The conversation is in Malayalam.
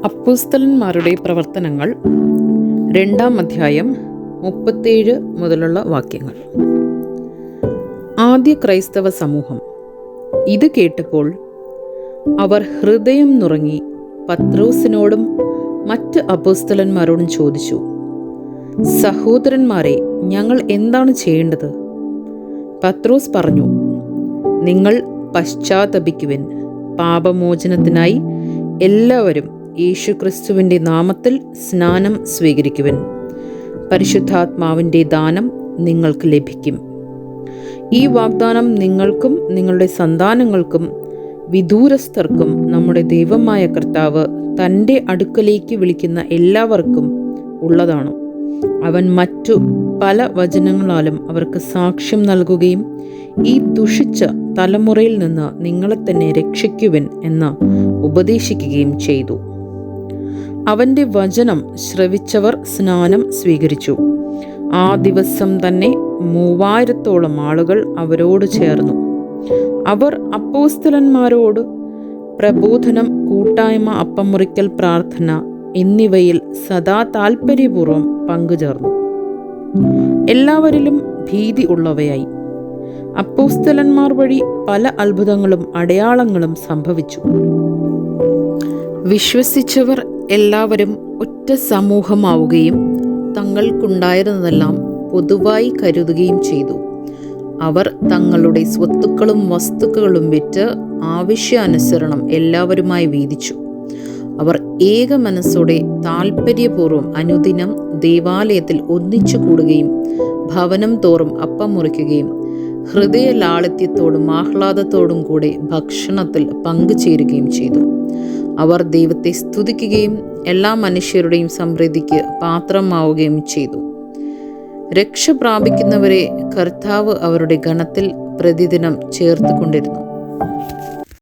അപ്പോസ്തലന്മാരുടെ പ്രവർത്തനങ്ങൾ 2-ാം അധ്യായം 37 മുതലുള്ള വാക്യങ്ങൾ. ആദ്യ ക്രൈസ്തവ സമൂഹം ഇത് കേട്ടപ്പോൾ അവർ ഹൃദയം നുറങ്ങി പത്രോസിനോടും മറ്റ് അപ്പോസ്തലന്മാരോടും ചോദിച്ചു, സഹോദരന്മാരെ, ഞങ്ങൾ എന്താണ് ചെയ്യേണ്ടത്? പത്രോസ് പറഞ്ഞു, നിങ്ങൾ പശ്ചാത്തപിക്കുവിൻ. പാപമോചനത്തിനായി എല്ലാവരും യേശുക്രിസ്തുവിൻ്റെ നാമത്തിൽ സ്നാനം സ്വീകരിക്കുവിൻ. പരിശുദ്ധാത്മാവിൻ്റെ ദാനം നിങ്ങൾക്ക് ലഭിക്കും. ഈ വാഗ്ദാനം നിങ്ങൾക്കും നിങ്ങളുടെ സന്താനങ്ങൾക്കും വിദൂരസ്ഥർക്കും നമ്മുടെ ദൈവമായ കർത്താവ് തൻ്റെ അടുക്കലേക്ക് വിളിക്കുന്ന എല്ലാവർക്കും ഉള്ളതാണ്. അവൻ മറ്റു പല വചനങ്ങളാലും അവർക്ക് സാക്ഷ്യം നൽകുകയും ഈ ദുഷിച്ച തലമുറയിൽ നിന്ന് നിങ്ങളെ തന്നെ രക്ഷിക്കുവിൻ എന്ന് ഉപദേശിക്കുകയും ചെയ്തു. അവൻ്റെ വചനം ശ്രവിച്ചവർ സ്നാനം സ്വീകരിച്ചു. ആ ദിവസം തന്നെ 3000-ഓളം ആളുകൾ അവരോട് ചേർന്നു. അവർ അപ്പോസ്തലന്മാരോട് പ്രബോധനം, കൂട്ടായ്മ, അപ്പം മുറിക്കൽ, പ്രാർത്ഥന എന്നിവയിൽ സദാ താൽപര്യപൂർവ്വം പങ്കുചേർന്നു. എല്ലാവരിലും ഭീതി ഉള്ളവയായി. അപ്പോസ്തലന്മാർ വഴി പല അത്ഭുതങ്ങളും അടയാളങ്ങളും സംഭവിച്ചു. വിശ്വസിച്ചവർ എല്ലാവരും ഒറ്റ സമൂഹമാവുകയും തങ്ങൾക്കുണ്ടായിരുന്നതെല്ലാം പൊതുവായി കരുതുകയും ചെയ്തു. അവർ തങ്ങളുടെ സ്വത്തുക്കളും വസ്തുക്കളും വിറ്റ് ആവശ്യാനുസരണം എല്ലാവരുമായി വീതിച്ചു. അവർ ഏക മനസ്സോടെ താൽപര്യപൂർവ്വം അനുദിനം ദേവാലയത്തിൽ ഒന്നിച്ചു കൂടുകയും ഭവനം തോറും അപ്പം മുറിക്കുകയും ഹൃദയ ലാളിത്യത്തോടും ആഹ്ലാദത്തോടും കൂടെ ഭക്ഷണത്തിൽ പങ്കുചേരുകയും ചെയ്തു. അവർ ദൈവത്തെ സ്തുതിക്കുകയും എല്ലാ മനുഷ്യരുടെയും സമൃദ്ധിക്ക് പാത്രമാവുകയും ചെയ്തു. രക്ഷ പ്രാപിക്കുന്നവരെ കർത്താവ് അവരുടെ ഗണത്തിൽ പ്രതിദിനം ചേർത്തുകൊണ്ടിരുന്നു.